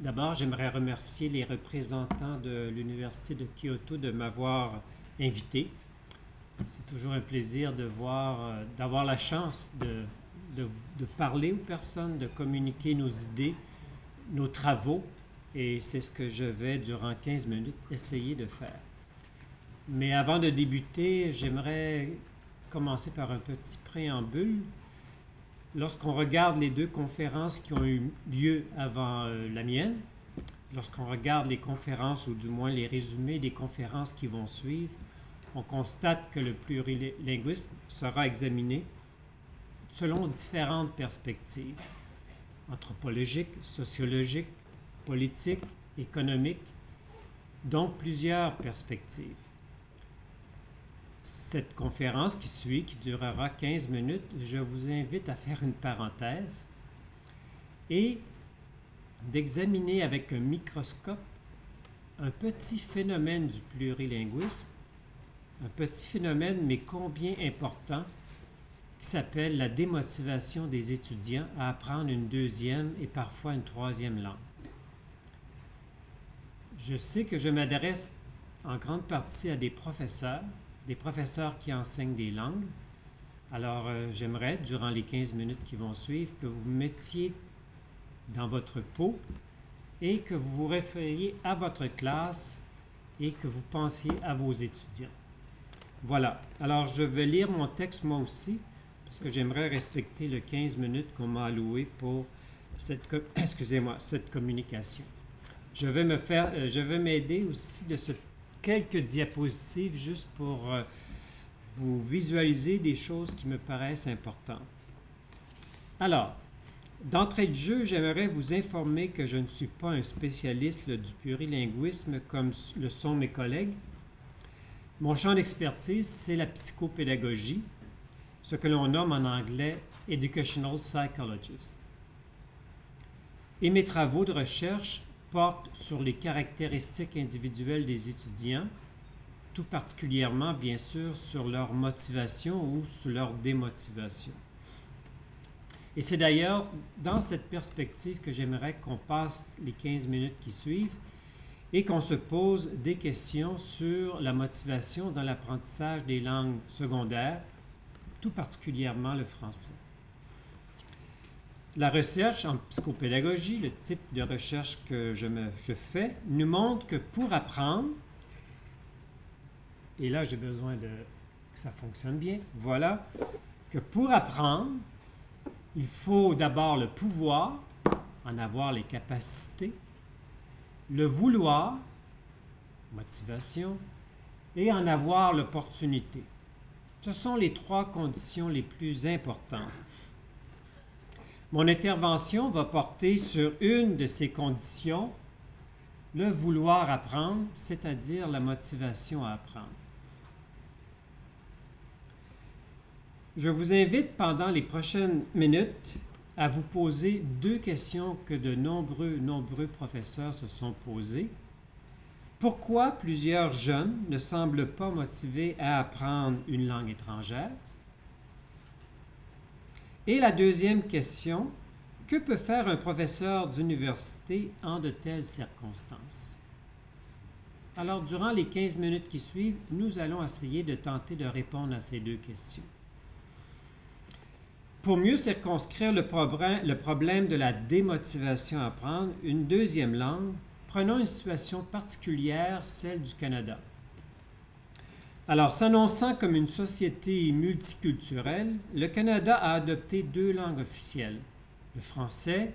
D'abord, j'aimerais remercier les représentants de l'Université de Kyoto de m'avoir invité. C'est toujours un plaisir de d'avoir la chance de parler aux personnes, de communiquer nos idées, nos travaux, et c'est ce que je vais, durant 15 minutes, essayer de faire. Mais avant de débuter, j'aimerais commencer par un petit préambule. Lorsqu'on regarde les deux conférences qui ont eu lieu avant la mienne, lorsqu'on regarde les conférences, ou du moins les résumés des conférences qui vont suivre, on constate que le plurilinguisme sera examiné selon différentes perspectives, anthropologiques, sociologiques, politiques, économiques, donc plusieurs perspectives. Cette conférence qui suit, qui durera 15 minutes, je vous invite à faire une parenthèse et d'examiner avec un microscope un petit phénomène du plurilinguisme, un petit phénomène mais combien important, qui s'appelle la démotivation des étudiants à apprendre une deuxième et parfois une troisième langue. Je sais que je m'adresse en grande partie à des professeurs qui enseignent des langues. Alors, j'aimerais, durant les 15 minutes qui vont suivre, que vous vous mettiez dans votre peau et que vous vous référiez à votre classe et que vous pensiez à vos étudiants. Voilà. Alors, je vais lire mon texte moi aussi, parce que j'aimerais respecter le 15 minutes qu'on m'a alloué pour cette communication. Je vais m'aider aussi de quelques diapositives juste pour vous visualiser des choses qui me paraissent importantes. Alors, d'entrée de jeu, j'aimerais vous informer que je ne suis pas un spécialiste du plurilinguisme comme le sont mes collègues. Mon champ d'expertise, c'est la psychopédagogie, ce que l'on nomme en anglais « educational psychologist ». Et mes travaux de recherche portent sur les caractéristiques individuelles des étudiants, tout particulièrement, bien sûr, sur leur motivation ou sur leur démotivation. Et c'est d'ailleurs dans cette perspective que j'aimerais qu'on passe les 15 minutes qui suivent et qu'on se pose des questions sur la motivation dans l'apprentissage des langues secondaires, tout particulièrement le français. La recherche en psychopédagogie, le type de recherche que je fais, nous montre que pour apprendre, et là j'ai besoin que ça fonctionne bien, voilà, que pour apprendre, il faut d'abord le pouvoir, en avoir les capacités, le vouloir, motivation, et en avoir l'opportunité. Ce sont les trois conditions les plus importantes. Mon intervention va porter sur une de ces conditions, le vouloir apprendre, c'est-à-dire la motivation à apprendre. Je vous invite pendant les prochaines minutes à vous poser deux questions que de nombreux professeurs se sont posées. Pourquoi plusieurs jeunes ne semblent pas motivés à apprendre une langue étrangère? Et la deuxième question, que peut faire un professeur d'université en de telles circonstances? Alors, durant les 15 minutes qui suivent, nous allons essayer de tenter de répondre à ces deux questions. Pour mieux circonscrire le problème de la démotivation à apprendre une deuxième langue, prenons une situation particulière, celle du Canada. Alors, s'annonçant comme une société multiculturelle, le Canada a adopté deux langues officielles, le français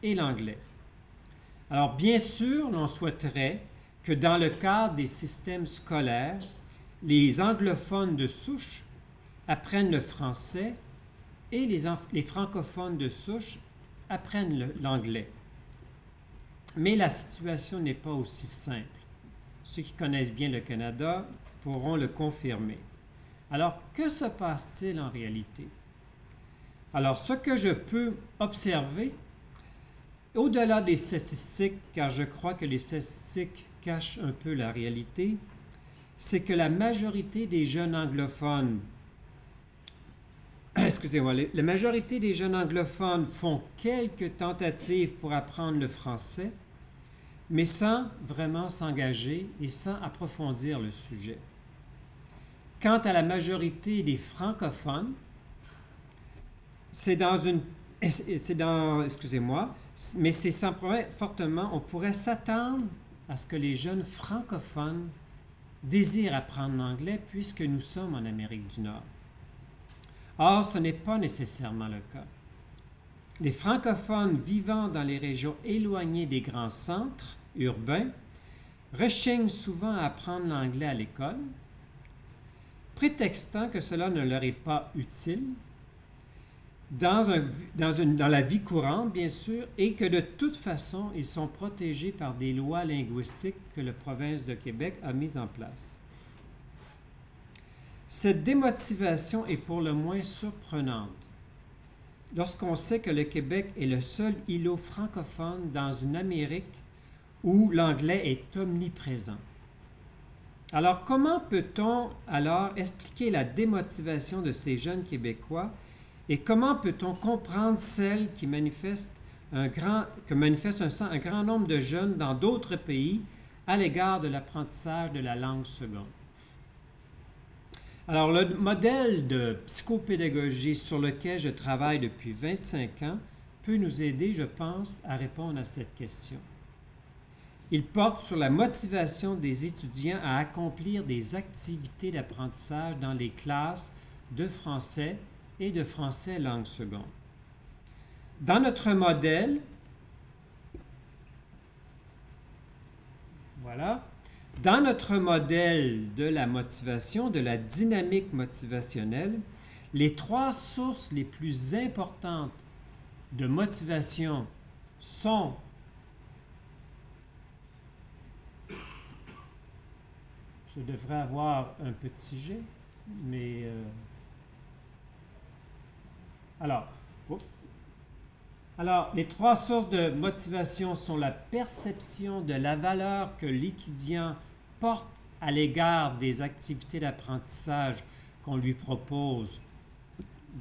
et l'anglais. Alors, bien sûr, l'on souhaiterait que dans le cadre des systèmes scolaires, les anglophones de souche apprennent le français et les francophones de souche apprennent l'anglais. Mais la situation n'est pas aussi simple. Ceux qui connaissent bien le Canada pourront le confirmer. Alors, que se passe-t-il en réalité? Alors, ce que je peux observer, au-delà des statistiques, car je crois que les statistiques cachent un peu la réalité, c'est que la majorité des jeunes anglophones la majorité des jeunes anglophones font quelques tentatives pour apprendre le français, mais sans vraiment s'engager et sans approfondir le sujet. Quant à la majorité des francophones, excusez-moi, mais c'est sans problème, fortement, on pourrait s'attendre à ce que les jeunes francophones désirent apprendre l'anglais puisque nous sommes en Amérique du Nord. Or, ce n'est pas nécessairement le cas. Les francophones vivant dans les régions éloignées des grands centres urbains rechignent souvent à apprendre l'anglais à l'école, prétextant que cela ne leur est pas utile dans la vie courante, bien sûr, et que de toute façon, ils sont protégés par des lois linguistiques que la province de Québec a mises en place. Cette démotivation est pour le moins surprenante lorsqu'on sait que le Québec est le seul îlot francophone dans une Amérique où l'anglais est omniprésent. Alors, comment peut-on alors expliquer la démotivation de ces jeunes Québécois et comment peut-on comprendre celle qui manifeste un grand nombre de jeunes dans d'autres pays à l'égard de l'apprentissage de la langue seconde? Alors, le modèle de psychopédagogie sur lequel je travaille depuis 25 ans peut nous aider, je pense, à répondre à cette question. Il porte sur la motivation des étudiants à accomplir des activités d'apprentissage dans les classes de français et de français langue seconde. Dans notre modèle, dans notre modèle de la motivation, de la dynamique motivationnelle, les 3 sources les plus importantes de motivation sont je devrais avoir un petit G, mais Alors, les 3 sources de motivation sont la perception de la valeur que l'étudiant porte à l'égard des activités d'apprentissage qu'on lui propose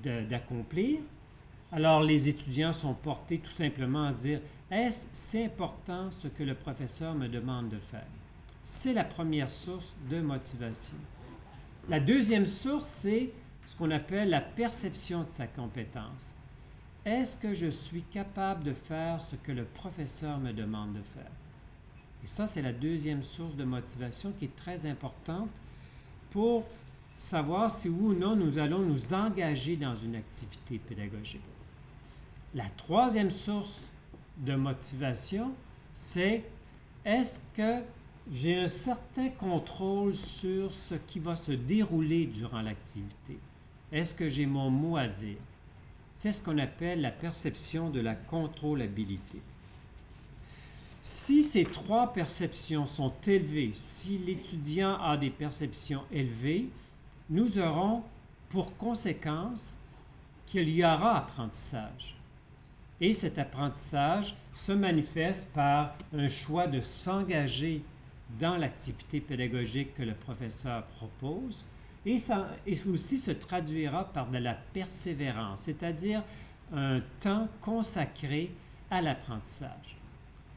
d'accomplir. Alors, les étudiants sont portés tout simplement à dire « Est-ce c'est important ce que le professeur me demande de faire? » C'est la première source de motivation. La deuxième source, c'est ce qu'on appelle la perception de sa compétence. Est-ce que je suis capable de faire ce que le professeur me demande de faire? Et ça, c'est la deuxième source de motivation qui est très importante pour savoir si oui ou non nous allons nous engager dans une activité pédagogique. La troisième source de motivation, c'est est-ce que j'ai un certain contrôle sur ce qui va se dérouler durant l'activité? Est-ce que j'ai mon mot à dire? C'est ce qu'on appelle la perception de la contrôlabilité. Si ces 3 perceptions sont élevées, si l'étudiant a des perceptions élevées, nous aurons pour conséquence qu'il y aura apprentissage. Et cet apprentissage se manifeste par un choix de s'engager dans l'activité pédagogique que le professeur propose, et aussi se traduira par de la persévérance, c'est-à-dire un temps consacré à l'apprentissage.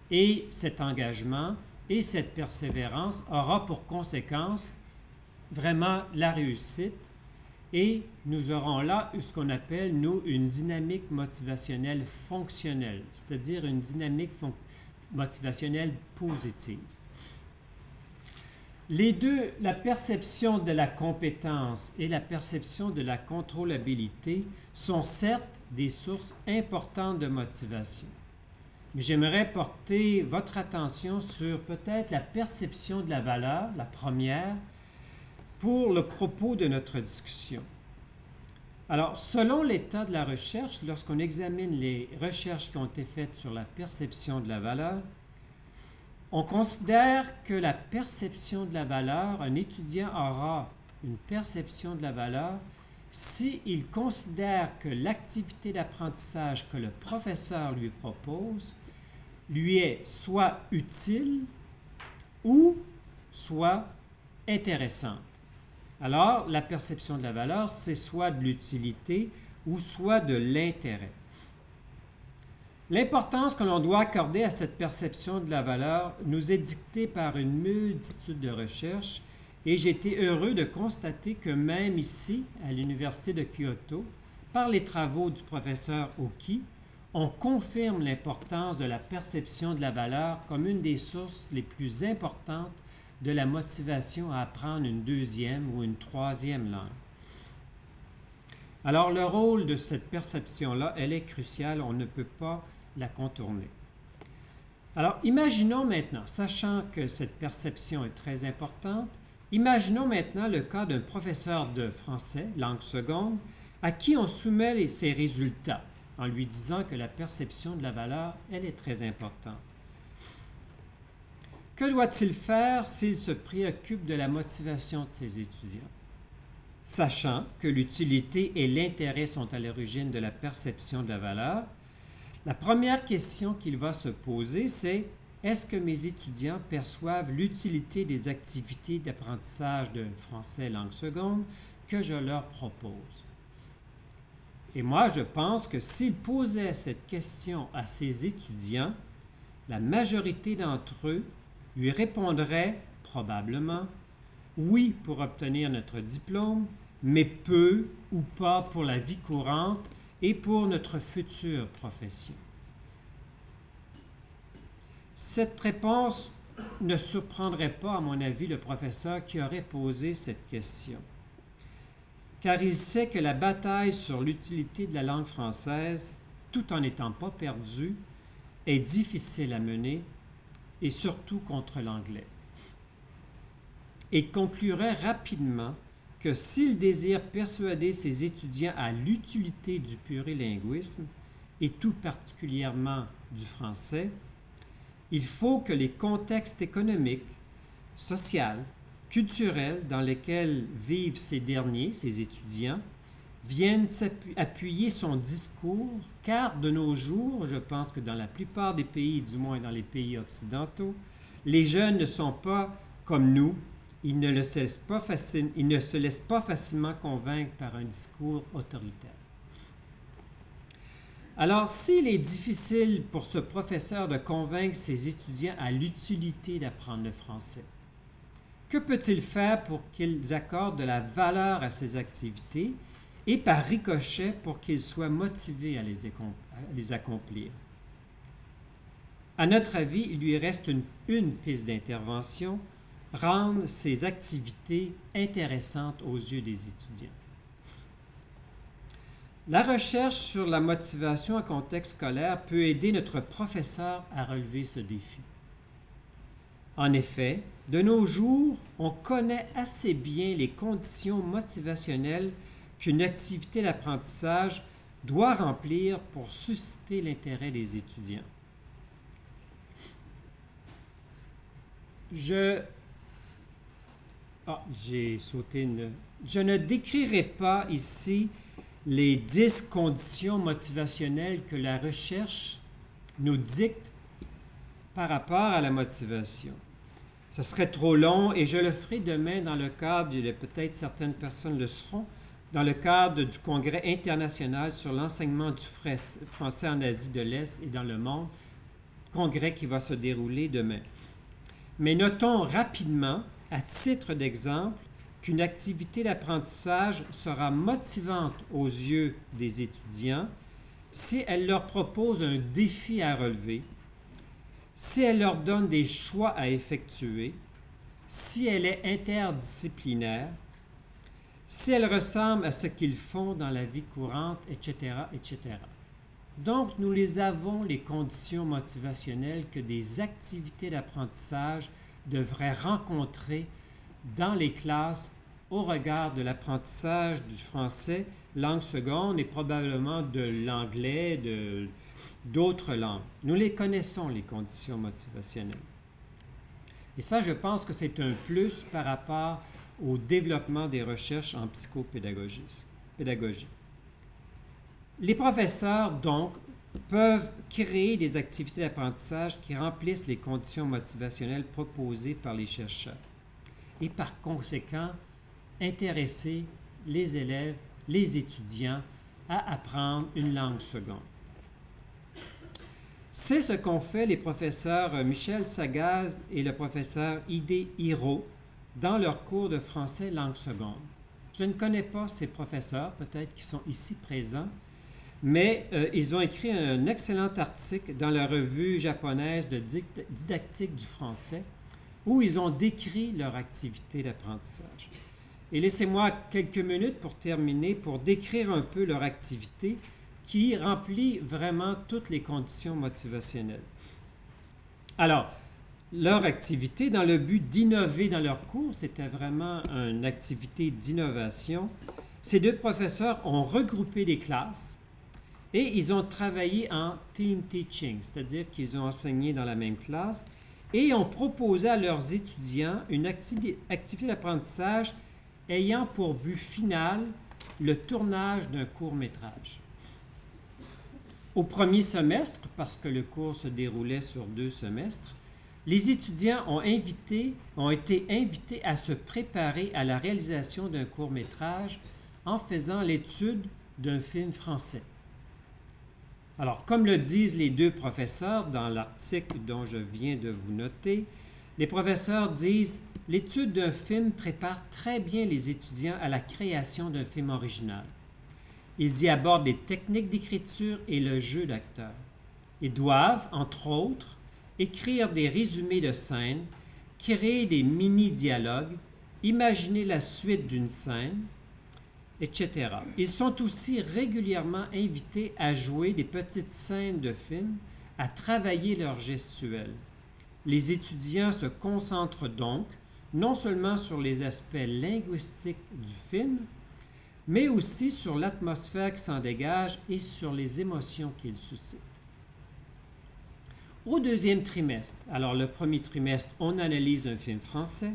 Et cet engagement et cette persévérance aura pour conséquence vraiment la réussite, et nous aurons là ce qu'on appelle, nous, une dynamique motivationnelle fonctionnelle, c'est-à-dire une dynamique motivationnelle positive. Les deux, la perception de la compétence et la perception de la contrôlabilité, sont certes des sources importantes de motivation. Mais j'aimerais porter votre attention sur peut-être la perception de la valeur, la première, pour le propos de notre discussion. Alors, selon l'état de la recherche, lorsqu'on examine les recherches qui ont été faites sur la perception de la valeur, on considère que la perception de la valeur, un étudiant aura une perception de la valeur s'il considère que l'activité d'apprentissage que le professeur lui propose lui est soit utile ou soit intéressante. Alors, la perception de la valeur, c'est soit de l'utilité ou soit de l'intérêt. L'importance que l'on doit accorder à cette perception de la valeur nous est dictée par une multitude de recherches et j'ai été heureux de constater que même ici, à l'Université de Kyoto, par les travaux du professeur Oki, on confirme l'importance de la perception de la valeur comme une des sources les plus importantes de la motivation à apprendre une deuxième ou une troisième langue. Alors, le rôle de cette perception-là, elle est cruciale, on ne peut pas la contourner. Alors, imaginons maintenant, sachant que cette perception est très importante, imaginons maintenant le cas d'un professeur de français, langue seconde, à qui on soumet ses résultats en lui disant que la perception de la valeur, elle est très importante. Que doit-il faire s'il se préoccupe de la motivation de ses étudiants? Sachant que l'utilité et l'intérêt sont à l'origine de la perception de la valeur, la première question qu'il va se poser, c'est est-ce que mes étudiants perçoivent l'utilité des activités d'apprentissage de français langue seconde que je leur propose? Et moi, je pense que s'il posait cette question à ses étudiants, la majorité d'entre eux lui répondraient probablement oui pour obtenir notre diplôme, mais peu ou pas pour la vie courante et pour notre future profession. Cette réponse ne surprendrait pas, à mon avis, le professeur qui aurait posé cette question, car il sait que la bataille sur l'utilité de la langue française, tout en n'étant pas perdue, est difficile à mener, et surtout contre l'anglais. Et conclurait rapidement que s'il désire persuader ses étudiants à l'utilité du plurilinguisme, et tout particulièrement du français, il faut que les contextes économiques, sociaux, culturels dans lesquels vivent ces derniers, ces étudiants, viennent appuyer son discours, car de nos jours, je pense que dans la plupart des pays, du moins dans les pays occidentaux, les jeunes ne sont pas comme nous, ils ne se laissent pas facilement convaincre par un discours autoritaire. Alors, s'il est difficile pour ce professeur de convaincre ses étudiants à l'utilité d'apprendre le français, que peut-il faire pour qu'ils accordent de la valeur à ces activités et par ricochet pour qu'ils soient motivés à les accomplir? À notre avis, il lui reste une piste d'intervention, rendre ces activités intéressantes aux yeux des étudiants. La recherche sur la motivation en contexte scolaire peut aider notre professeur à relever ce défi. En effet, de nos jours, on connaît assez bien les conditions motivationnelles qu'une activité d'apprentissage doit remplir pour susciter l'intérêt des étudiants. Je ne décrirai pas ici les 10 conditions motivationnelles que la recherche nous dicte par rapport à la motivation. Ce serait trop long et je le ferai demain dans le cadre, peut-être certaines personnes le seront, dans le cadre du Congrès international sur l'enseignement du français en Asie de l'Est et dans le monde, congrès qui va se dérouler demain. Mais notons rapidement, à titre d'exemple, qu'une activité d'apprentissage sera motivante aux yeux des étudiants si elle leur propose un défi à relever, si elle leur donne des choix à effectuer, si elle est interdisciplinaire, si elle ressemble à ce qu'ils font dans la vie courante, etc., etc. Donc, nous les avons, les conditions motivationnelles que des activités d'apprentissage devraient rencontrer dans les classes au regard de l'apprentissage du français, langue seconde et probablement de l'anglais, d'autres langues. Nous les connaissons, les conditions motivationnelles. Et ça, je pense que c'est un plus par rapport au développement des recherches en psychopédagogie. Les professeurs, donc, peuvent créer des activités d'apprentissage qui remplissent les conditions motivationnelles proposées par les chercheurs et par conséquent intéresser les élèves, les étudiants à apprendre une langue seconde. C'est ce qu'ont fait les professeurs Michel Sagaz et le professeur Idé Hiro dans leur cours de français langue seconde. Je ne connais pas ces professeurs, peut-être qu'ils sont ici présents, mais ils ont écrit un excellent article dans la revue japonaise de didactique du français où ils ont décrit leur activité d'apprentissage. Et laissez-moi quelques minutes pour terminer, pour décrire un peu leur activité qui remplit vraiment toutes les conditions motivationnelles. Alors, leur activité, dans le but d'innover dans leur cours, c'était vraiment une activité d'innovation. Ces deux professeurs ont regroupé des classes et ils ont travaillé en team teaching, c'est-à-dire qu'ils ont enseigné dans la même classe et ont proposé à leurs étudiants une activité d'apprentissage ayant pour but final le tournage d'un court-métrage. Au premier semestre, parce que le cours se déroulait sur 2 semestres, les étudiants ont été invités à se préparer à la réalisation d'un court-métrage en faisant l'étude d'un film français. Alors, comme le disent les deux professeurs dans l'article dont je viens de vous noter, les professeurs disent « L'étude d'un film prépare très bien les étudiants à la création d'un film original. Ils y abordent les techniques d'écriture et le jeu d'acteur. Ils doivent, entre autres, écrire des résumés de scènes, créer des mini-dialogues, imaginer la suite d'une scène, etc. Ils sont aussi régulièrement invités à jouer des petites scènes de film, à travailler leur gestuelle. Les étudiants se concentrent donc non seulement sur les aspects linguistiques du film, mais aussi sur l'atmosphère qui s'en dégage et sur les émotions qu'il suscite. Au deuxième trimestre, alors le premier trimestre, on analyse un film français.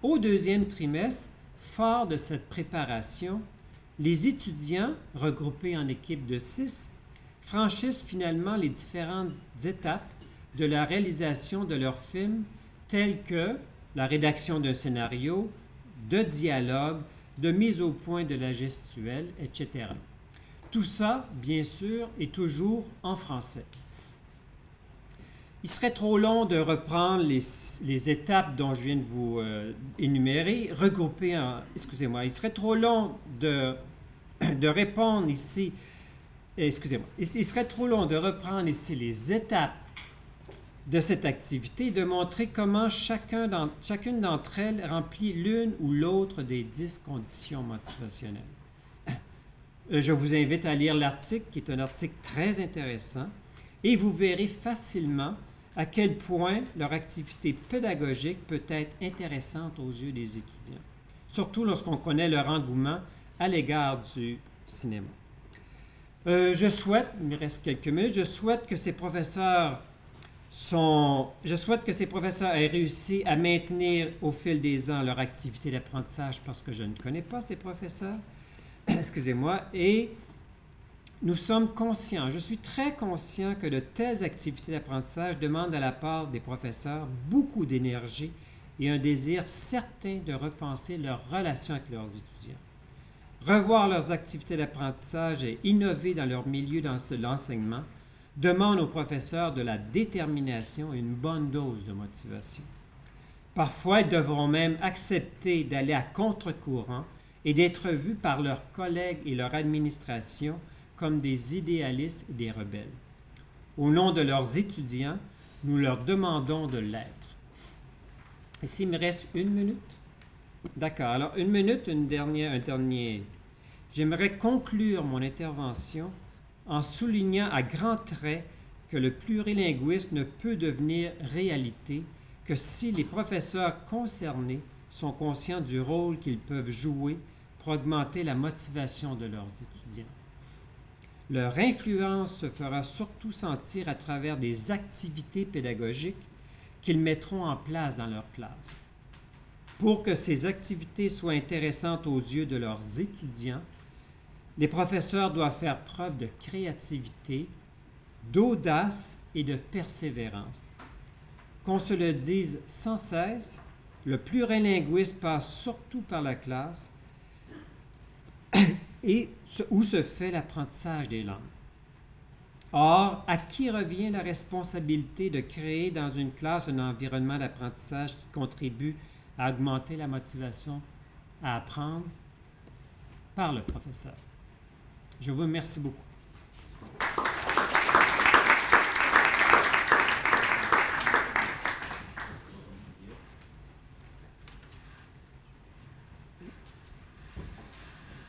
Au deuxième trimestre, fort de cette préparation, les étudiants, regroupés en équipes de 6, franchissent finalement les différentes étapes de la réalisation de leur film, telles que la rédaction d'un scénario, de dialogue, de mise au point de la gestuelle, etc. Tout ça, bien sûr, est toujours en français. Il serait trop long de reprendre les étapes dont je viens de vous énumérer, regroupées en... Excusez-moi, il serait trop long de répondre ici... Excusez-moi. Il serait trop long de reprendre ici les étapes de cette activité et de montrer comment chacune d'entre elles remplit l'une ou l'autre des 10 conditions motivationnelles. Je vous invite à lire l'article, qui est un article très intéressant, et vous verrez facilement à quel point leur activité pédagogique peut être intéressante aux yeux des étudiants, surtout lorsqu'on connaît leur engouement à l'égard du cinéma. Il me reste quelques minutes, je souhaite que ces professeurs aient réussi à maintenir au fil des ans leur activité d'apprentissage parce que je ne connais pas ces professeurs, excusez-moi, et nous sommes conscients, je suis très conscient que de telles activités d'apprentissage demandent à la part des professeurs beaucoup d'énergie et un désir certain de repenser leur relation avec leurs étudiants. Revoir leurs activités d'apprentissage et innover dans leur milieu d'enseignement demande aux professeurs de la détermination et une bonne dose de motivation. Parfois, ils devront même accepter d'aller à contre-courant et d'être vus par leurs collègues et leur administration comme des idéalistes et des rebelles. Au nom de leurs étudiants, nous leur demandons de l'être. Ici, il me reste 1 minute. D'accord. Alors, 1 minute, un dernier. J'aimerais conclure mon intervention en soulignant à grands traits que le plurilinguisme ne peut devenir réalité que si les professeurs concernés sont conscients du rôle qu'ils peuvent jouer pour augmenter la motivation de leurs étudiants. Leur influence se fera surtout sentir à travers des activités pédagogiques qu'ils mettront en place dans leur classe. Pour que ces activités soient intéressantes aux yeux de leurs étudiants, les professeurs doivent faire preuve de créativité, d'audace et de persévérance. Qu'on se le dise sans cesse, le plurilinguisme passe surtout par la classe et où se fait l'apprentissage des langues. Or, à qui revient la responsabilité de créer dans une classe un environnement d'apprentissage qui contribue à augmenter la motivation à apprendre? Par le professeur. Je vous remercie beaucoup.